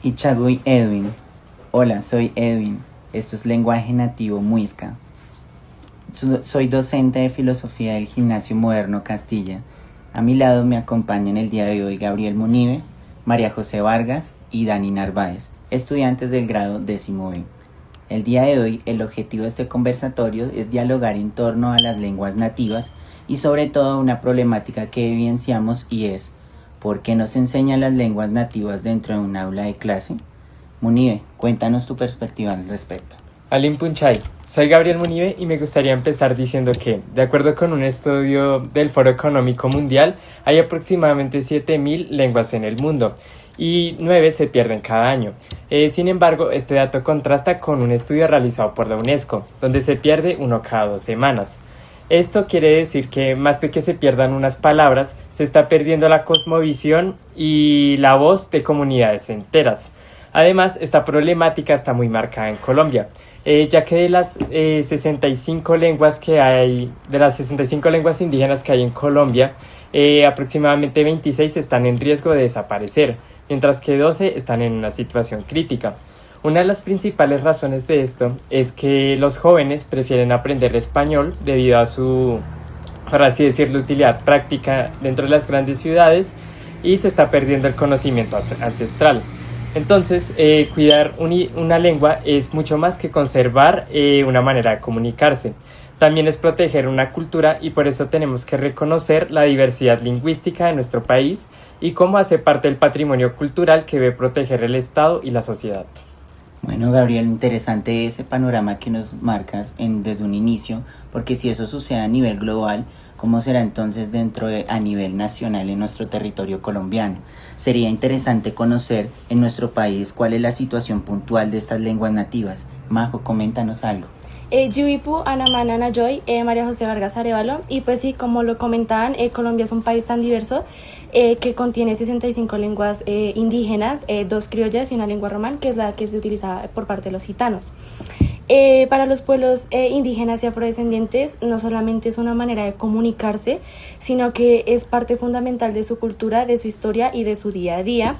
Ichagui Edwin. Hola, soy Edwin. Esto es lenguaje nativo muisca. Soy docente de filosofía del Gimnasio Moderno Castilla. A mi lado me acompañan el día de hoy Gabriel Munive, María José Vargas y Dani Narváez, estudiantes del grado 10B. El día de hoy el objetivo de este conversatorio es dialogar en torno a las lenguas nativas y sobre todo una problemática que evidenciamos y es ¿por qué no se enseñan las lenguas nativas dentro de un aula de clase? Munive, cuéntanos tu perspectiva al respecto. Alin Punchay, soy Gabriel Munive y me gustaría empezar diciendo que, de acuerdo con un estudio del Foro Económico Mundial, hay aproximadamente 7.000 lenguas en el mundo y 9 se pierden cada año. Sin embargo, este dato contrasta con un estudio realizado por la UNESCO, donde se pierde uno cada 2 semanas. Esto quiere decir que más de que se pierdan unas palabras, se está perdiendo la cosmovisión y la voz de comunidades enteras. Además, esta problemática está muy marcada en Colombia, ya que de las 65 lenguas que hay, de las 65 lenguas indígenas que hay en Colombia, aproximadamente 26 están en riesgo de desaparecer, mientras que 12 están en una situación crítica. Una de las principales razones de esto es que los jóvenes prefieren aprender español debido a su, por así decirlo, utilidad práctica dentro de las grandes ciudades y se está perdiendo el conocimiento ancestral. Entonces, cuidar una lengua es mucho más que conservar una manera de comunicarse. También es proteger una cultura y por eso tenemos que reconocer la diversidad lingüística de nuestro país y cómo hace parte del patrimonio cultural que debe proteger el Estado y la sociedad. Bueno, Gabriel, interesante ese panorama que nos marcas desde un inicio, porque si eso sucede a nivel global, ¿cómo será entonces a nivel nacional en nuestro territorio colombiano? Sería interesante conocer en nuestro país cuál es la situación puntual de estas lenguas nativas. Majo, coméntanos algo. Yuipu, Anamana, Nayoy, María José Vargas Arevalo. Y pues sí, como lo comentaban, Colombia es un país tan diverso que contiene 65 lenguas indígenas, 2 criollas y una lengua román, que es la que se utiliza por parte de los gitanos. Para los pueblos indígenas y afrodescendientes no solamente es una manera de comunicarse, sino que es parte fundamental de su cultura, de su historia y de su día a día,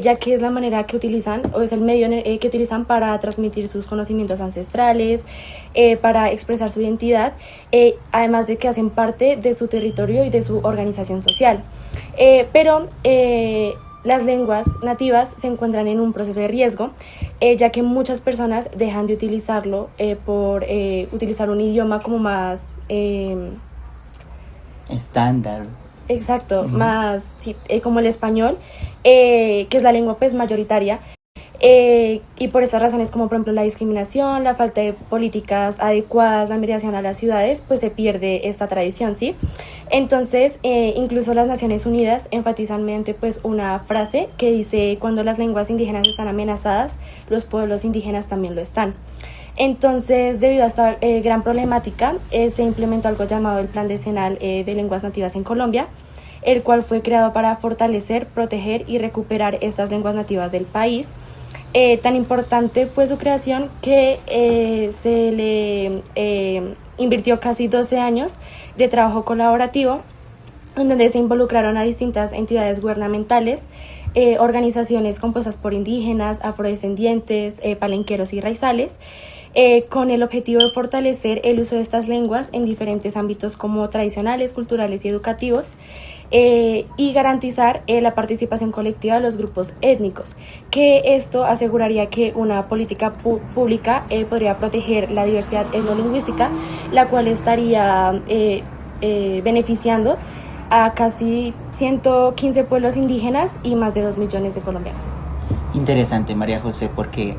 ya que es la manera que utilizan o es el medio que utilizan para transmitir sus conocimientos ancestrales, para expresar su identidad, además de que hacen parte de su territorio y de su organización social. Pero las lenguas nativas se encuentran en un proceso de riesgo, ya que muchas personas dejan de utilizarlo por utilizar un idioma como más estándar. Exacto, más sí, como el español, que es la lengua pues mayoritaria. Y por esas razones, como por ejemplo la discriminación, la falta de políticas adecuadas, la migración a las ciudades, pues se pierde esta tradición, ¿sí? Entonces, incluso las Naciones Unidas enfatizan mediante pues una frase que dice: cuando las lenguas indígenas están amenazadas, los pueblos indígenas también lo están. Entonces, debido a esta gran problemática, se implementó algo llamado el Plan Decenal de Lenguas Nativas en Colombia, el cual fue creado para fortalecer, proteger y recuperar estas lenguas nativas del país. Tan importante fue su creación que se le invirtió casi 12 años de trabajo colaborativo, en donde se involucraron a distintas entidades gubernamentales, organizaciones compuestas por indígenas, afrodescendientes, palenqueros y raizales, con el objetivo de fortalecer el uso de estas lenguas en diferentes ámbitos como tradicionales, culturales y educativos, y garantizar la participación colectiva de los grupos étnicos, que esto aseguraría que una política pública podría proteger la diversidad etnolingüística, la cual estaría beneficiando a casi 115 pueblos indígenas y más de 2 millones de colombianos. Interesante, María José, porque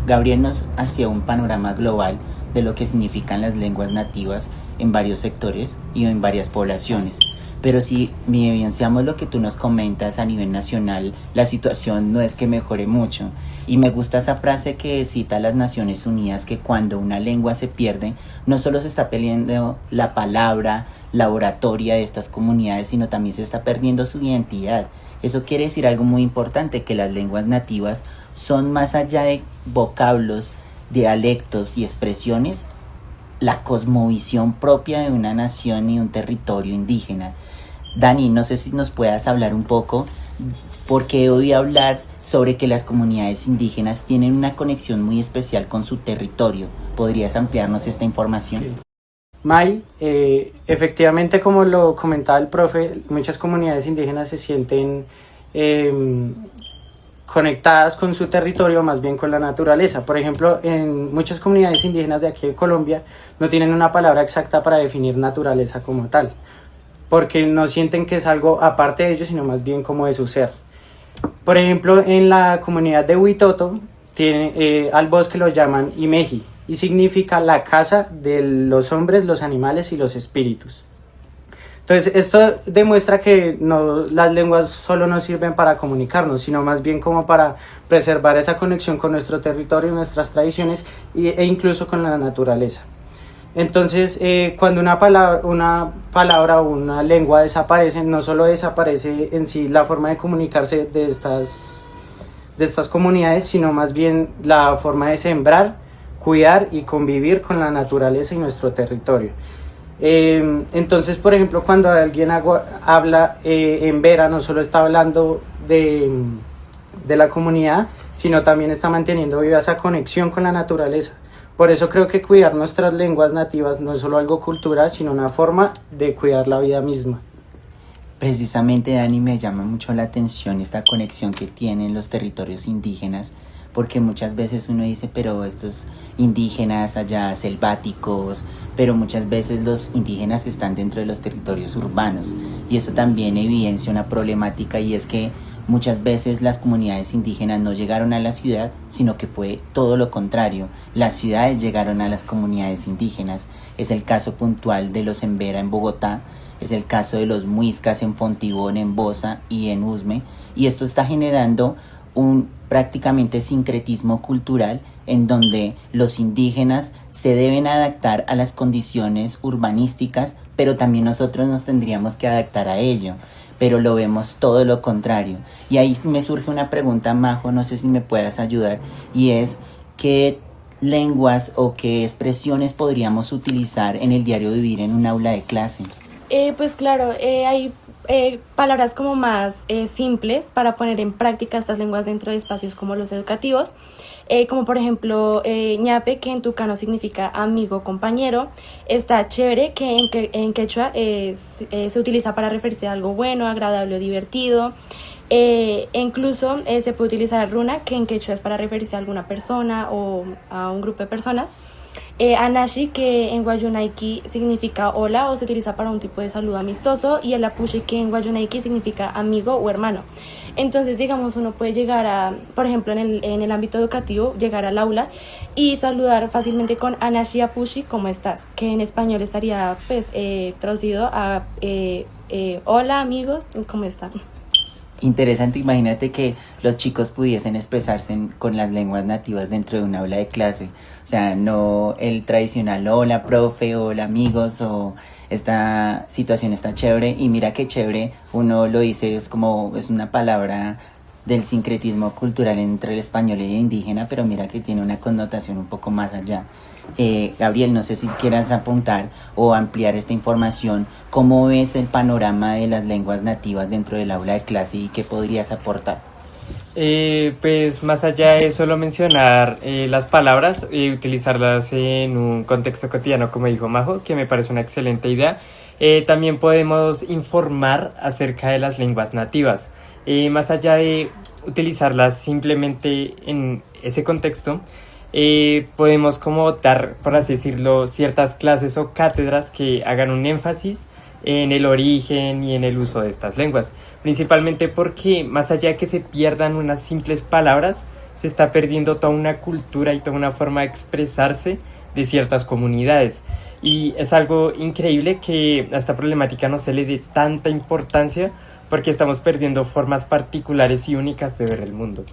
Gabriel nos hacía un panorama global de lo que significan las lenguas nativas en varios sectores y en varias poblaciones. Pero si evidenciamos lo que tú nos comentas a nivel nacional, la situación no es que mejore mucho. Y me gusta esa frase que cita a las Naciones Unidas, que cuando una lengua se pierde, no solo se está perdiendo la palabra, la oratoria de estas comunidades, sino también se está perdiendo su identidad. Eso quiere decir algo muy importante, que las lenguas nativas son más allá de vocablos, dialectos y expresiones, la cosmovisión propia de una nación y un territorio indígena. Dani, no sé si nos puedas hablar un poco, porque hoy hablar sobre que las comunidades indígenas tienen una conexión muy especial con su territorio. ¿Podrías ampliarnos esta información? Okay. May, efectivamente, como lo comentaba el profe, muchas comunidades indígenas se sienten conectadas con su territorio, más bien con la naturaleza. Por ejemplo, en muchas comunidades indígenas de aquí de Colombia no tienen una palabra exacta para definir naturaleza como tal, porque no sienten que es algo aparte de ellos, sino más bien como de su ser. Por ejemplo, en la comunidad de Huitoto, al bosque lo llaman Imeji, y significa la casa de los hombres, los animales y los espíritus. Entonces, esto demuestra que las lenguas solo nos sirven para comunicarnos, sino más bien como para preservar esa conexión con nuestro territorio, nuestras tradiciones e incluso con la naturaleza. Entonces, cuando una palabra o una lengua desaparece, no solo desaparece en sí la forma de comunicarse de estas comunidades, sino más bien la forma de sembrar, cuidar y convivir con la naturaleza y nuestro territorio. Entonces, por ejemplo, cuando alguien habla en Vera, no solo está hablando de la comunidad, sino también está manteniendo viva esa conexión con la naturaleza. Por eso creo que cuidar nuestras lenguas nativas no es solo algo cultural, sino una forma de cuidar la vida misma. Precisamente, Dani, me llama mucho la atención esta conexión que tienen los territorios indígenas, porque muchas veces uno dice, pero estos indígenas allá selváticos, pero muchas veces los indígenas están dentro de los territorios urbanos, y eso también evidencia una problemática, y es que muchas veces las comunidades indígenas no llegaron a la ciudad, sino que fue todo lo contrario. Las ciudades llegaron a las comunidades indígenas. Es el caso puntual de los Embera en Bogotá, es el caso de los Muiscas en Fontibón, en Bosa y en Usme, y esto está generando un prácticamente sincretismo cultural en donde los indígenas se deben adaptar a las condiciones urbanísticas, pero también nosotros nos tendríamos que adaptar a ello, pero lo vemos todo lo contrario. Y ahí me surge una pregunta, Majo, no sé si me puedas ayudar, y es ¿qué lenguas o qué expresiones podríamos utilizar en el diario vivir en un aula de clase? Pues claro, hay palabras como más simples para poner en práctica estas lenguas dentro de espacios como los educativos, como por ejemplo ñape, que en tucano significa amigo, compañero. Está chévere, que en quechua se utiliza para referirse a algo bueno, agradable o divertido. Incluso se puede utilizar runa, que en quechua es para referirse a alguna persona o a un grupo de personas. Anashi, que en Guayunaiki significa hola o se utiliza para un tipo de saludo amistoso, y el apushi, que en Guayunaiki significa amigo o hermano. Entonces, digamos, uno puede llegar a, por ejemplo, en el ámbito educativo, llegar al aula y saludar fácilmente con Anashi apushi, ¿cómo estás? Que en español estaría pues traducido a hola amigos, ¿cómo están? Interesante, imagínate que los chicos pudiesen expresarse con las lenguas nativas dentro de un aula de clase. O sea, no el tradicional hola profe, hola amigos, o esta situación está chévere. Y mira qué chévere, uno lo dice, es una palabra del sincretismo cultural entre el español y el indígena, pero mira que tiene una connotación un poco más allá. Gabriel, no sé si quieras apuntar o ampliar esta información. ¿Cómo ves el panorama de las lenguas nativas dentro del aula de clase y qué podrías aportar? Pues más allá de solo mencionar las palabras, utilizarlas en un contexto cotidiano, como dijo Majo, que me parece una excelente idea. También podemos informar acerca de las lenguas nativas. Más allá de utilizarlas simplemente en ese contexto, podemos como dar, por así decirlo, ciertas clases o cátedras que hagan un énfasis en el origen y en el uso de estas lenguas, principalmente porque más allá de que se pierdan unas simples palabras, se está perdiendo toda una cultura y toda una forma de expresarse de ciertas comunidades, y es algo increíble que a esta problemática no se le dé tanta importancia, porque estamos perdiendo formas particulares y únicas de ver el mundo.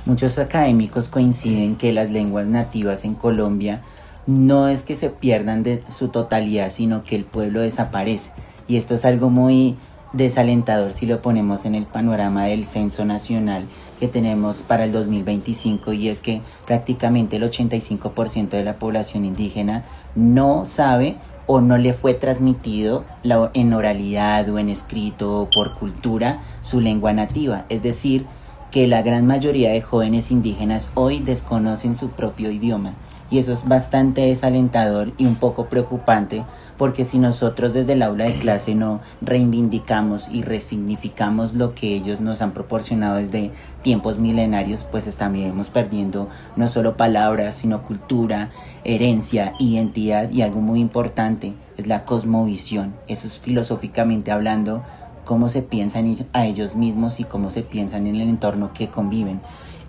Muchos académicos coinciden que las lenguas nativas en Colombia no es que se pierdan de su totalidad, sino que el pueblo desaparece. Y esto es algo muy desalentador si lo ponemos en el panorama del censo nacional que tenemos para el 2025, y es que prácticamente el 85% de la población indígena no sabe o no le fue transmitido en oralidad o en escrito o por cultura su lengua nativa. Es decir, que la gran mayoría de jóvenes indígenas hoy desconocen su propio idioma. Y eso es bastante desalentador y un poco preocupante, porque si nosotros desde el aula de clase no reivindicamos y resignificamos lo que ellos nos han proporcionado desde tiempos milenarios, pues estaremos perdiendo no solo palabras, sino cultura, herencia, identidad y algo muy importante, es la cosmovisión. Eso es filosóficamente hablando, cómo se piensan a ellos mismos y cómo se piensan en el entorno que conviven.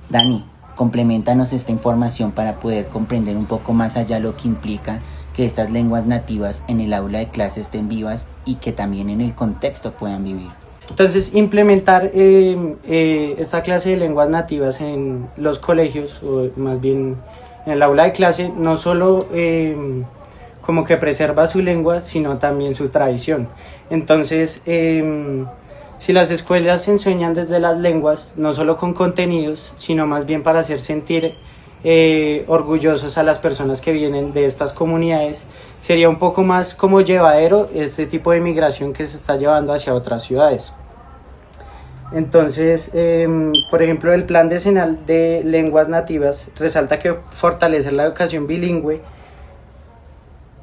Dani, compleméntanos esta información para poder comprender un poco más allá lo que implica que estas lenguas nativas en el aula de clase estén vivas y que también en el contexto puedan vivir. Entonces, implementar esta clase de lenguas nativas en los colegios, o más bien en el aula de clase, no solo como que preserva su lengua, sino también su tradición. Entonces, si las escuelas enseñan desde las lenguas, no solo con contenidos, sino más bien para hacer sentir orgullosos a las personas que vienen de estas comunidades, sería un poco más como llevadero este tipo de migración que se está llevando hacia otras ciudades. Entonces, por ejemplo, el Plan Decenal de Lenguas Nativas resalta que fortalecer la educación bilingüe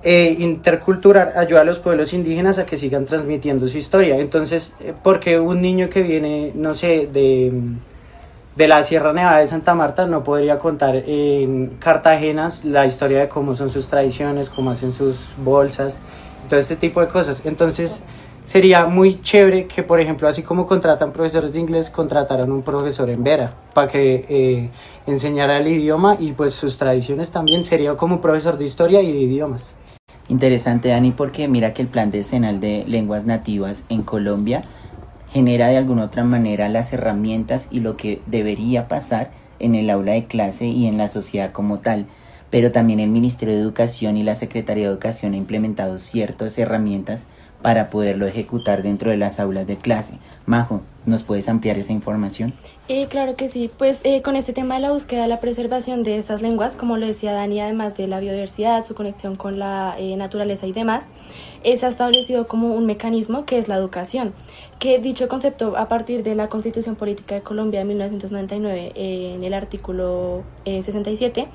intercultural ayuda a los pueblos indígenas a que sigan transmitiendo su historia. Entonces, porque un niño que viene, no sé, de la Sierra Nevada de Santa Marta no podría contar en Cartagena la historia de cómo son sus tradiciones, cómo hacen sus bolsas, todo este tipo de cosas? Entonces sería muy chévere que, por ejemplo, así como contratan profesores de inglés, contrataran un profesor en Vera para que enseñara el idioma y pues sus tradiciones también. Sería como un profesor de historia y de idiomas. Interesante, Dani, porque mira que el Plan Decenal de Lenguas Nativas en Colombia genera de alguna otra manera las herramientas y lo que debería pasar en el aula de clase y en la sociedad como tal, pero también el Ministerio de Educación y la Secretaría de Educación ha implementado ciertas herramientas para poderlo ejecutar dentro de las aulas de clase. Majo, ¿nos puedes ampliar esa información? Claro que sí, pues con este tema de la búsqueda de la preservación de esas lenguas, como lo decía Dani, además de la biodiversidad, su conexión con la naturaleza y demás, se ha establecido como un mecanismo que es la educación, que dicho concepto a partir de la Constitución Política de Colombia de 1999, en el artículo 67,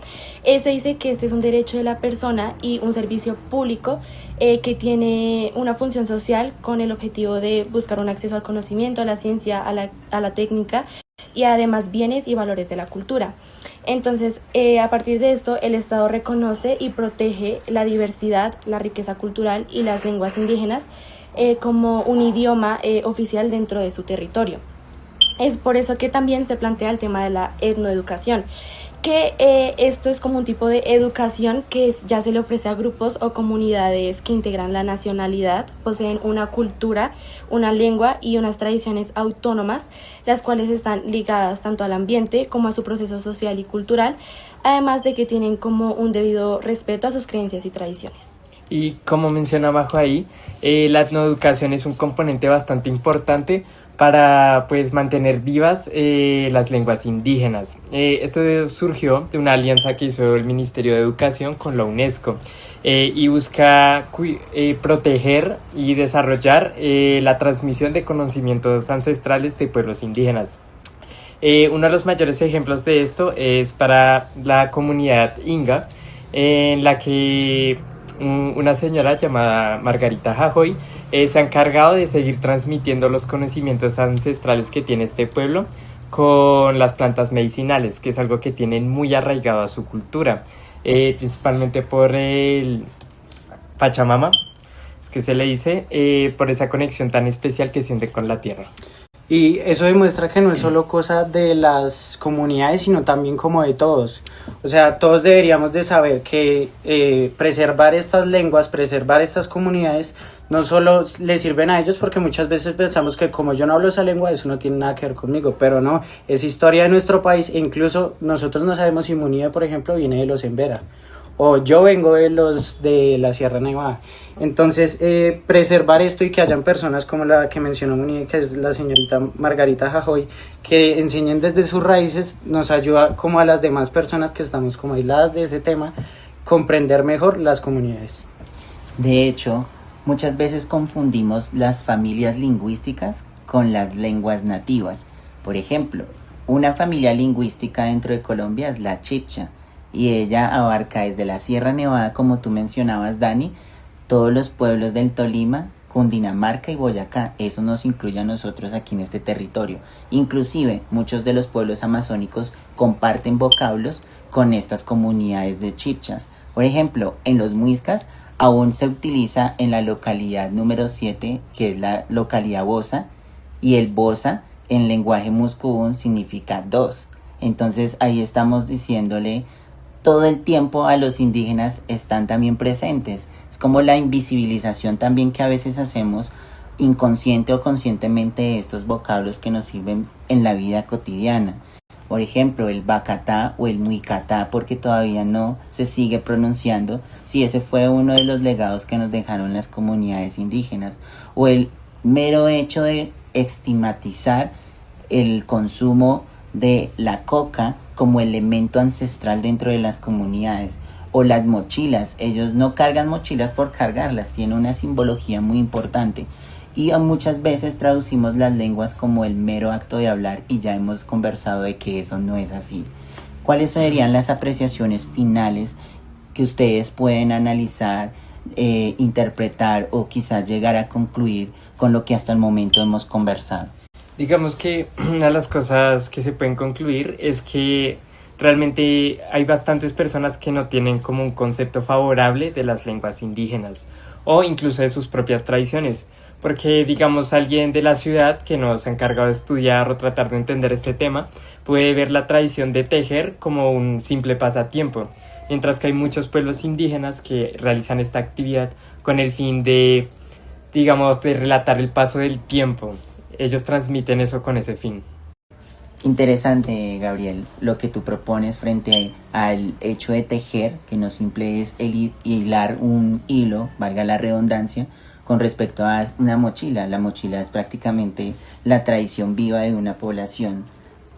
se dice que este es un derecho de la persona y un servicio público que tiene una función social con el objetivo de buscar un acceso al conocimiento, a la ciencia, a la técnica y además bienes y valores de la cultura. Entonces, a partir de esto, el Estado reconoce y protege la diversidad, la riqueza cultural y las lenguas indígenas como un idioma oficial dentro de su territorio. Es por eso que también se plantea el tema de la etnoeducación, que esto es como un tipo de educación que ya se le ofrece a grupos o comunidades que integran la nacionalidad, poseen una cultura, una lengua y unas tradiciones autónomas, las cuales están ligadas tanto al ambiente como a su proceso social y cultural, además de que tienen como un debido respeto a sus creencias y tradiciones. Y como menciona Majo ahí, la etnoeducación es un componente bastante importante para pues mantener vivas las lenguas indígenas. Esto surgió de una alianza que hizo el Ministerio de Educación con la UNESCO y busca proteger y desarrollar la transmisión de conocimientos ancestrales de pueblos indígenas. Uno de los mayores ejemplos de esto es para la comunidad Inga, en la que una señora llamada Margarita Jajoy se ha encargado de seguir transmitiendo los conocimientos ancestrales que tiene este pueblo con las plantas medicinales, que es algo que tienen muy arraigado a su cultura, principalmente por el Pachamama, es que se le dice, por esa conexión tan especial que siente con la tierra. Y eso demuestra que no es solo cosa de las comunidades, sino también como de todos. O sea, todos deberíamos de saber que preservar estas lenguas, preservar estas comunidades, no solo les sirven a ellos, porque muchas veces pensamos que como yo no hablo esa lengua, eso no tiene nada que ver conmigo, pero no, es historia de nuestro país, e incluso nosotros no sabemos si Munive, por ejemplo, viene de los Embera, o yo vengo de los de la Sierra Nevada. Entonces, preservar esto y que hayan personas como la que mencionó Munive, que es la señorita Margarita Jajoy, que enseñen desde sus raíces, nos ayuda como a las demás personas que estamos como aisladas de ese tema, comprender mejor las comunidades. De hecho, muchas veces confundimos las familias lingüísticas con las lenguas nativas. Por ejemplo, Una familia lingüística dentro de Colombia es la chipcha y ella abarca desde la Sierra Nevada, como tú mencionabas, Dani, todos los pueblos del Tolima, Cundinamarca y Boyacá. Eso nos incluye a nosotros aquí en este territorio. Inclusive muchos de los pueblos amazónicos comparten vocablos con estas comunidades de chipchas. Por ejemplo, en los muiscas aún se utiliza en la localidad número 7, que es la localidad Bosa, y el Bosa en lenguaje muscubún significa dos. Entonces ahí estamos diciéndole todo el tiempo a los indígenas están también presentes. Es como la invisibilización también que a veces hacemos inconsciente o conscientemente de estos vocablos que nos sirven en la vida cotidiana. Por ejemplo, el bacatá o el muicatá, porque todavía no se sigue pronunciando. Sí, ese fue uno de los legados que nos dejaron las comunidades indígenas. O el mero hecho de estigmatizar el consumo de la coca como elemento ancestral dentro de las comunidades. O las mochilas, ellos no cargan mochilas por cargarlas, tienen una simbología muy importante. Y muchas veces traducimos las lenguas como el mero acto de hablar y ya hemos conversado de que eso no es así. ¿Cuáles serían las apreciaciones finales que ustedes pueden analizar, interpretar o quizás llegar a concluir con lo que hasta el momento hemos conversado? Digamos que una de las cosas que se pueden concluir es que realmente hay bastantes personas que no tienen como un concepto favorable de las lenguas indígenas o incluso de sus propias tradiciones. Porque, digamos, alguien de la ciudad que no se ha encargado de estudiar o tratar de entender este tema puede ver la tradición de tejer como un simple pasatiempo, mientras que hay muchos pueblos indígenas que realizan esta actividad con el fin de, digamos, de relatar el paso del tiempo. Ellos transmiten eso con ese fin. Interesante, Gabriel, lo que tú propones frente al hecho de tejer, que no simple es el hilar un hilo, valga la redundancia, con respecto a una mochila. La mochila es prácticamente la tradición viva de una población.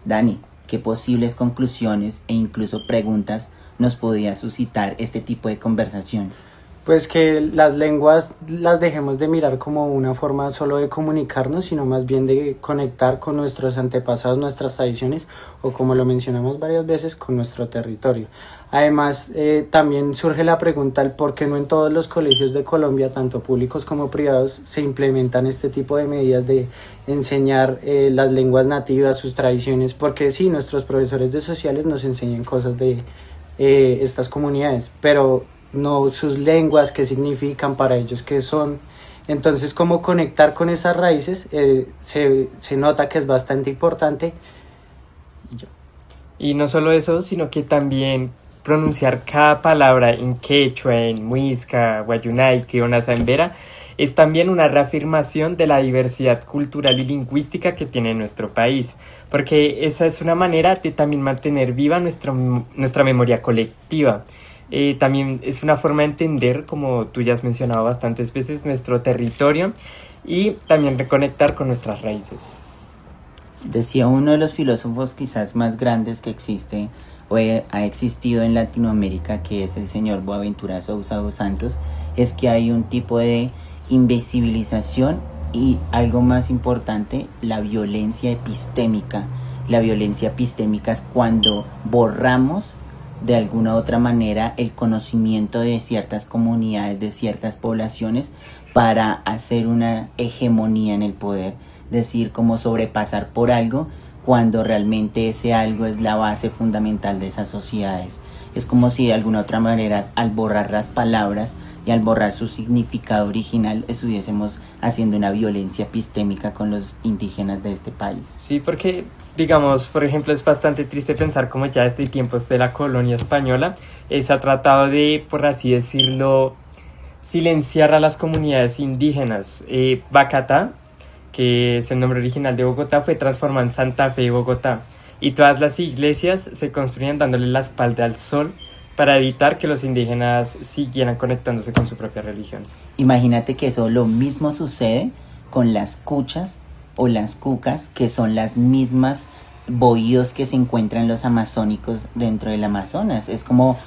Dani, ¿qué posibles conclusiones e incluso preguntas nos podría suscitar este tipo de conversaciones? Pues que las lenguas las dejemos de mirar como una forma solo de comunicarnos, sino más bien de conectar con nuestros antepasados, nuestras tradiciones, o como lo mencionamos varias veces, con nuestro territorio. Además, también surge la pregunta el por qué no en todos los colegios de Colombia, tanto públicos como privados, se implementan este tipo de medidas de enseñar las lenguas nativas, sus tradiciones, porque sí, nuestros profesores de sociales nos enseñan cosas de estas comunidades, pero no sus lenguas, qué significan para ellos, qué son. Entonces, cómo conectar con esas raíces se nota que es bastante importante. Y no solo eso, sino que también pronunciar cada palabra en quechua, en muisca, guayunayque o nazambera es también una reafirmación de la diversidad cultural y lingüística que tiene nuestro país, porque esa es una manera de también mantener viva nuestra memoria colectiva. También es una forma de entender, como tú ya has mencionado bastantes veces, nuestro territorio y también reconectar con nuestras raíces. Decía uno de los filósofos quizás más grandes que existe o ha existido en Latinoamérica, que es el señor Boaventura Sousa dos Santos, es que hay un tipo de invisibilización y algo más importante, la violencia epistémica. La violencia epistémica es cuando borramos de alguna u otra manera el conocimiento de ciertas comunidades, de ciertas poblaciones, para hacer una hegemonía en el poder, decir como sobrepasar por algo cuando realmente ese algo es la base fundamental de esas sociedades. Es como si de alguna u otra manera al borrar las palabras y al borrar su significado original estuviésemos haciendo una violencia epistémica con los indígenas de este país. Sí, porque digamos, por ejemplo, es bastante triste pensar como ya desde tiempos de la colonia española se ha tratado de, por así decirlo, silenciar a las comunidades indígenas. Bacatá, que es el nombre original de Bogotá, fue transformado en Santa Fe y Bogotá, y todas las iglesias se construían dándole la espalda al sol para evitar que los indígenas siguieran conectándose con su propia religión. Imagínate que eso lo mismo sucede con las cuchas o las cucas, que son las mismas bohíos que se encuentran los amazónicos dentro del Amazonas. Es como,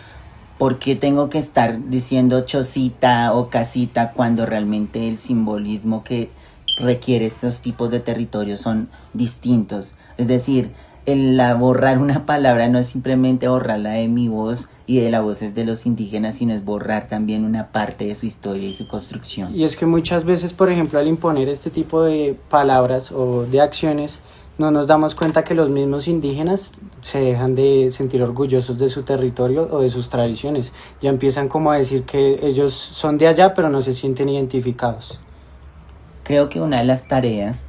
¿por qué tengo que estar diciendo chocita o casita cuando realmente el simbolismo que requiere estos tipos de territorios son distintos? Es decir, borrar una palabra no es simplemente borrarla de mi voz y de las voces de los indígenas, sino es borrar también una parte de su historia y su construcción. Y es que muchas veces, por ejemplo, al imponer este tipo de palabras o de acciones, no nos damos cuenta que los mismos indígenas se dejan de sentir orgullosos de su territorio o de sus tradiciones. Ya empiezan como a decir que ellos son de allá, pero no se sienten identificados. Creo que una de las tareas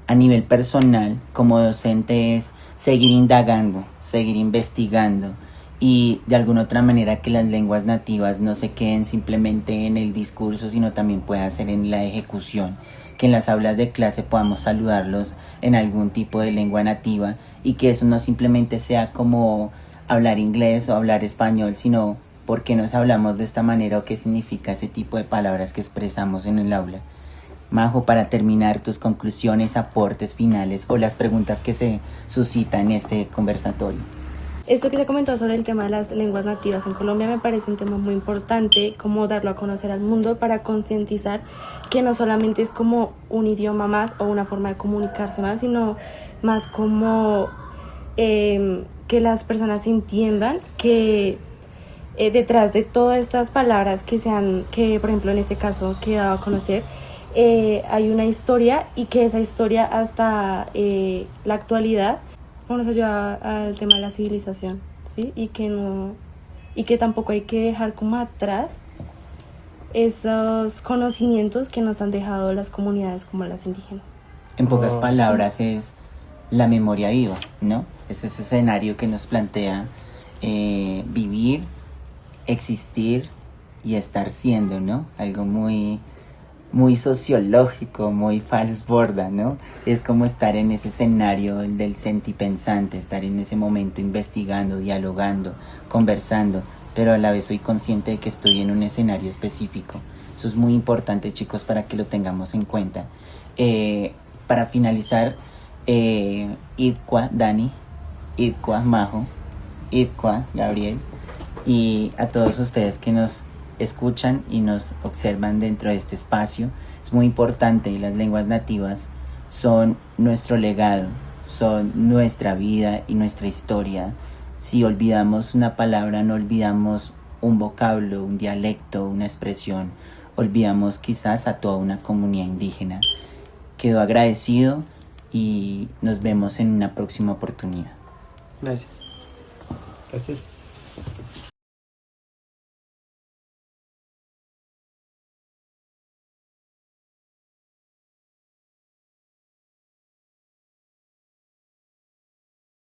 a nivel personal como docente es seguir indagando, seguir investigando y de alguna otra manera que las lenguas nativas no se queden simplemente en el discurso, sino también pueda ser en la ejecución, que en las aulas de clase podamos saludarlos en algún tipo de lengua nativa y que eso no simplemente sea como hablar inglés o hablar español, sino por qué nos hablamos de esta manera o qué significa ese tipo de palabras que expresamos en el aula. Majo, para terminar, tus conclusiones, aportes finales o las preguntas que se suscitan en este conversatorio. Esto que se comentó sobre el tema de las lenguas nativas en Colombia me parece un tema muy importante, como darlo a conocer al mundo para concientizar que no solamente es como un idioma más o una forma de comunicarse más, sino más como que las personas entiendan que detrás de todas estas palabras que por ejemplo en este caso que he dado a conocer, hay una historia y que esa historia hasta la actualidad nos ayuda al tema de la civilización, ¿sí? Y que tampoco hay que dejar como atrás esos conocimientos que nos han dejado las comunidades como las indígenas. En pocas palabras es la memoria viva, ¿no? Es ese escenario que nos plantea vivir, existir y estar siendo, ¿no? Algo muy sociológico, muy Falsborda, ¿no? Es como estar en ese escenario del sentipensante, estar en ese momento investigando, dialogando, conversando, pero a la vez soy consciente de que estoy en un escenario específico. Eso es muy importante, chicos, para que lo tengamos en cuenta. Para finalizar, Itkwa, Dani, Itkwa, Majo, Itkwa, Gabriel, y a todos ustedes que nos escuchan y nos observan dentro de este espacio. Es muy importante, las lenguas nativas son nuestro legado, son nuestra vida y nuestra historia. Si olvidamos una palabra, no olvidamos un vocablo, un dialecto, una expresión, olvidamos quizás a toda una comunidad indígena. Quedo agradecido y nos vemos en una próxima oportunidad. Gracias. Gracias.